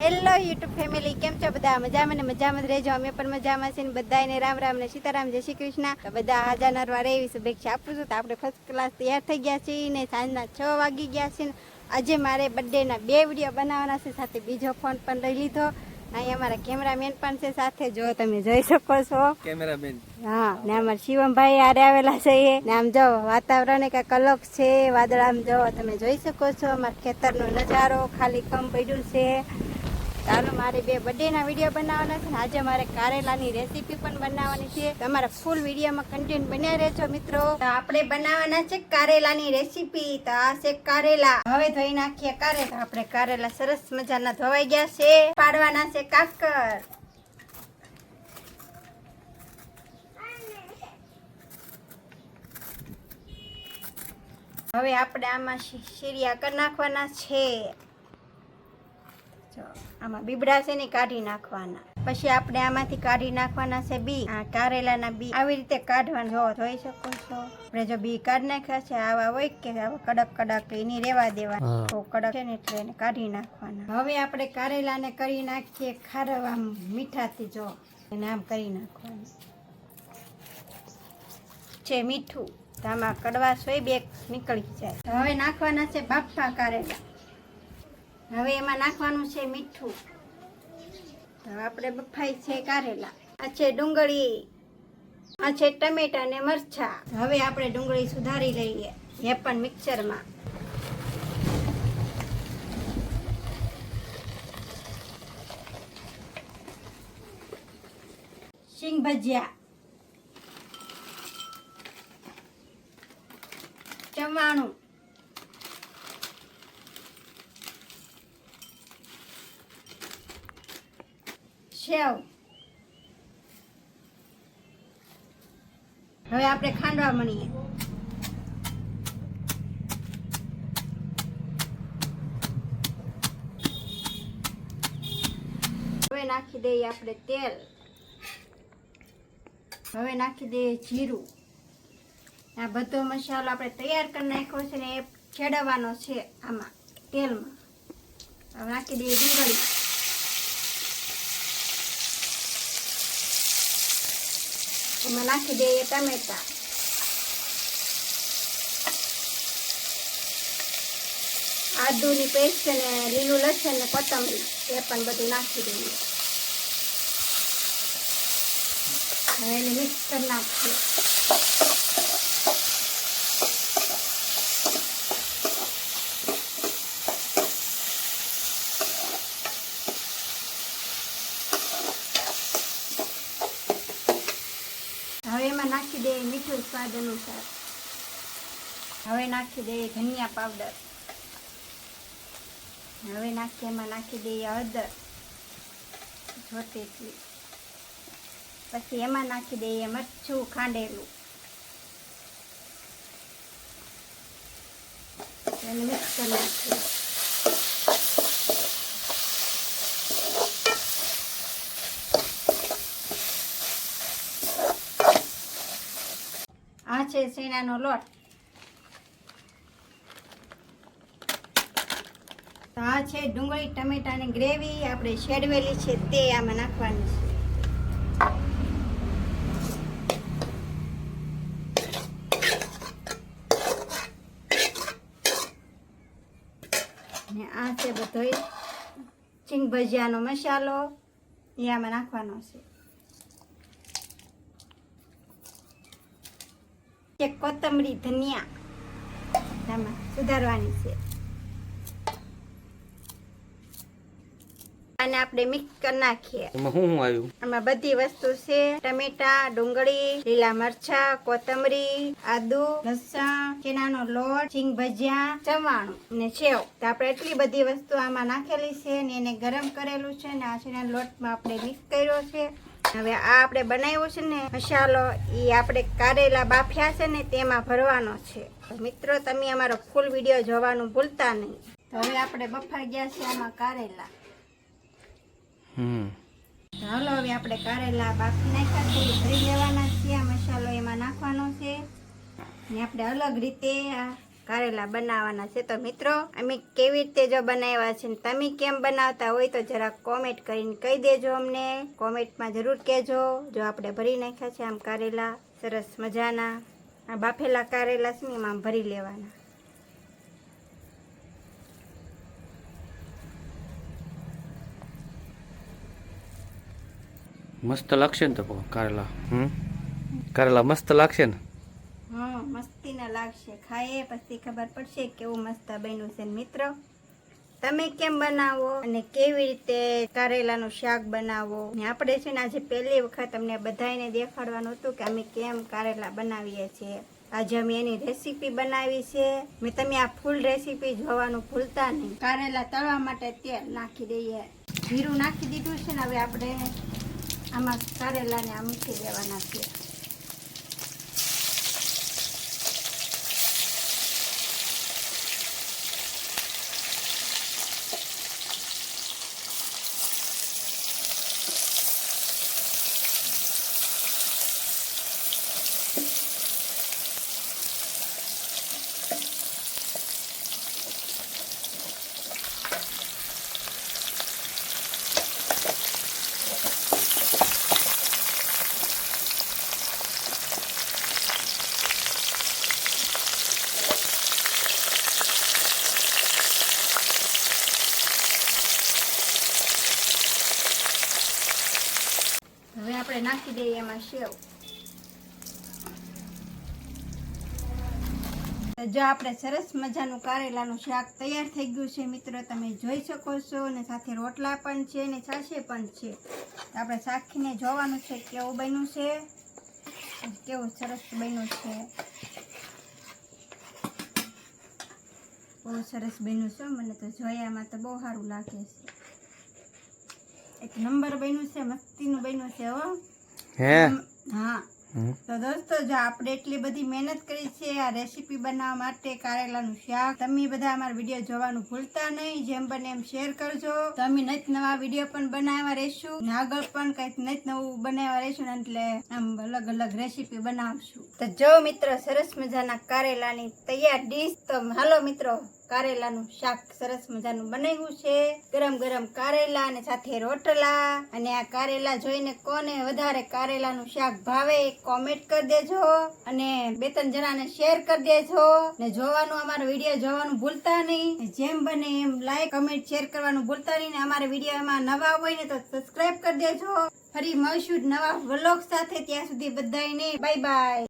Hello YouTube family, કેમ છો બધા? મજામાં ને મજામાં જ રહેજો. અમે પણ મજામાં છીએ. બધાને રામ રામ ને સીતારામ, જય શ્રી કૃષ્ણ. તો બધા હાજર નરવા રહે એવી શુભેચ્છા આપું છું. તો આપણે ફર્સ્ટ ક્લાસ તૈયાર થઈ ગયા છીએ ને સાંજના 6 વાગી ગયા છે. આજે મારે બર્થડેના 2 વિડીયો બનાવવાના છે, સાથે બીજો ફોન પણ લઈ લીધો. અહીં અમારા કેમેરામેન પણ છે સાથે, જો તમે જોઈ શકો છો કેમેરામેન. હા, ને અમારા શિવમભાઈ આરે આવેલા છે ને આમ જો વાતાવરણ એક અલગ છે. વાદળ આમ જો તમે જોઈ શકો છો. અમારા ખેતરનો નજારો ખાલી કમ પડ્યું છે. ચાલો, મારે 2 બર્થડેના વિડીયો બનાવવાના છે ને આજે મારે કારેલાની રેસીપી પણ બનાવવાની છે. તમારા ફૂલ વિડીયોમાં કન્ટેન્ટ બન્યા રહેજો મિત્રો. તો આપણે બનાવવાના છે કારેલાની રેસીપી. તો આ છે કારેલા. હવે ધોઈ નાખીએ કારેલા. આપણે કારેલા સરસ મજાના ધોવાઈ ગયા છે. પાડવાના છે કાકર. હવે આપણે આમાં શીરિયા કરી નાખવાના છે. આમાં બીબડા છે ને કાઢી નાખવાના. પછી આપણે આમાંથી કાઢી નાખવાના છે બી. આ કારેલાના બી આવી રીતે કાઢવાના. જો જોઈ શકો છો. આપણે જો બી કાઢી નાખ્યા છે, આવા હોય કે આવા કડક કડક એની રેવા દેવાના. તો કડક છે ને એટલે એને કાઢી નાખવાના. હવે આપણે કારેલાને કરી નાખીએ ખારવ, આમ મીઠાથી. જો એને આમ કરી નાખવાનું છે મીઠું. તો આમાં કડવાશ હોય બે નીકળી જાય. હવે નાખવાના છે બાફા કારેલા. હવે એમાં નાખવાનું છે મીઠું. હવે આપણે બફાઈ છે કારેલા. આ છે ડુંગળી, આ છે ટમેટા ને મરચા. હવે આપણે ડુંગળી સુધારી લઈએ એ પણ મિક્સરમાં. સિંગ ભજીયા, ચવાણું, સેવ. હવે આપણે ખાંડવા મળીએ. હવે નાખી દઈએ આપણે તેલ. હવે નાખી દઈએ જીરું. આ બધો મસાલો આપણે તૈયાર કરી નાખ્યો છે ને એ છેડવાનો છે આમાં તેલમાં. હવે નાખી દઈએ ડુંગળી. એમાં નાખી દઈએ ટમેટા. આદુની પેસ્ટ ને લીલું લસણ ને કોથમરી એ પણ બધું નાખી દઈએ. હવે એને મિક્સ કરી નાખીએ. હવે એમાં નાખી દઈએ મીઠું સ્વાદ અનુસાર. હવે નાખી દઈએ ધનિયા પાવડર. હવે એમાં નાખી દઈએ હળદર જોતેથી. પછી એમાં નાખી દઈએ મરચું ખાંડેલું. એને મિક્સ કરી નાખીએ. આ છે શેણાનો લોટ. આ છે ડુંગળી ટમેટાની ગ્રેવી આપણે શેડવેલી છે તે આમાં નાખવાની છે. ને આ છે બધો સિંગ ભજીયાનો મસાલો એ આમાં નાખવાનો છે. કોથમરી ધનિયા આમાં સુધારવાની છે. અને આપણે મિક્સ કરી નાખીએ. એમાં શું આવ્યું? આમાં બધી વસ્તુ છે. ટમેટા, ડુંગળી, લીલા મરચા, કોથમરી, આદુ, લસણ, ચણાનો લોટ, સિંગ ભજીયા, ચવાણું ને સેવ. તો આપણે એટલી બધી વસ્તુ આમાં નાખેલી છે ને એને ગરમ કરેલું છે ને આ ચણાના લોટમાં આપણે મિક્સ કર્યો છે. હવે આ આપણે બનાવ્યો છે ને મસાલો એ આપણે કારેલા બાફ્યા છે ને તેમાં ભરવાનો છે. મિત્રો, તમે અમારો ફૂલ વિડીયો જોવાનું ભૂલતા નહીં. તો હવે આપણે બફાઈ ગયા છે આમાં કારેલા. ચાલો, હવે આપણે કારેલા બાફી નાખ્યા છે, ભરી લેવાના છે. આ મસાલો એમાં નાખવાનો છે ને આપણે અલગ રીતે આ કારેલા બનાવવાના છે. તો મિત્રો અમે કેવી રીતે જો બનાવ્યા છે ને તમે કેમ બનાવતા હોય તો જરા કોમેન્ટ કરીને કહી દેજો. અમને કોમેન્ટમાં જરૂર કહેજો. જો આપણે ભરી નાખ્યા છે આમ કારેલા સરસ મજાના. આ બાફેલા કારેલા છે ને એમાં ભરી લેવાના. મસ્ત લાગશે ને તો કારેલા. કારેલા મસ્ત લાગશે ને. મસ્તી ના લાગશે. ખાઈએ પછી ખબર પડશે કેવું મસ્ત બન્યું છે. મિત્રો તમે કેમ બનાવો અને કેવી રીતે કારેલાનું શાક બનાવો ને આપણે છે ને આજે પહેલી વખત અમને બધાને દેખાડવાનું હતું કે અમે કેમ કારેલા બનાવીએ છીએ. આજે અમે એની રેસીપી બનાવી છે. મેં તમે આ ફૂલ રેસીપી જોવાનું ભૂલતા નહીં. કારેલા તળવા માટે તેલ નાખી દઈએ. જીરું નાખી દીધું છે ને હવે આપણે આમાં કારેલાને આ મૂકી દેવાના છે. હવે આપણે નાખી દઈએ એમાં સેવ. જો આપણે સરસ મજાનું કારેલાનું શાક તૈયાર થઈ ગયું છે. મિત્રો તમે જોઈ શકો છો અને સાથે રોટલા પણ છે ને છાશે પણ છે. આપણે ચાખીને જોવાનું છે કેવું બન્યું છે. કેવું સરસ બન્યું છે. બહુ સરસ બન્યું છે. મને તો જોયામાં તો બહુ સારું લાગે છે. એક નંબર બન્યું છે. મસ્તીનું બન્યું છે હો. હા તો દોસ્તો જો આપણે એટલી બધી મહેનત કરી છે આ રેસીપી બનાવવા માટે કારેલાનું શાક. તમે બધા અમારા વિડીયો જોવાનું ભૂલતા નહીં. જેમ બને એમ શેર કરજો. તો અમે નત નવા વિડીયો પણ બનાવવા રહીશું ને આગળ પણ કંઈક નત નવું બનાવવા રહીશું ને એટલે આમ અલગ અલગ રેસીપી બનાવશું. તો જો મિત્રો સરસ મજાના કારેલાની તૈયાર ડીશ. તો હાલો મિત્રો કારેલાનું શાક સરસ મજાનું બનાવ્યું છે. ગરમ ગરમ કારેલા અને સાથે રોટલા. અને આ કારેલા જોઈને કોને વધારે કારેલાનું શાક ભાવે કોમેન્ટ કરી દેજો અને 2-3 જણાને શેર કરી દેજો ને જોવાનું અમારો વિડીયો જોવાનું ભૂલતા નહીં. જેમ બને એમ લાઈક કમેન્ટ શેર કરવાનું ભૂલતા નહીં ને અમારા વિડીયોમાં નવા હોય ને તો સબસ્ક્રાઇબ કરી દેજો. ફરી મળશું નવા વ્લોગ સાથે. ત્યાં સુધી બધાને બાય બાય.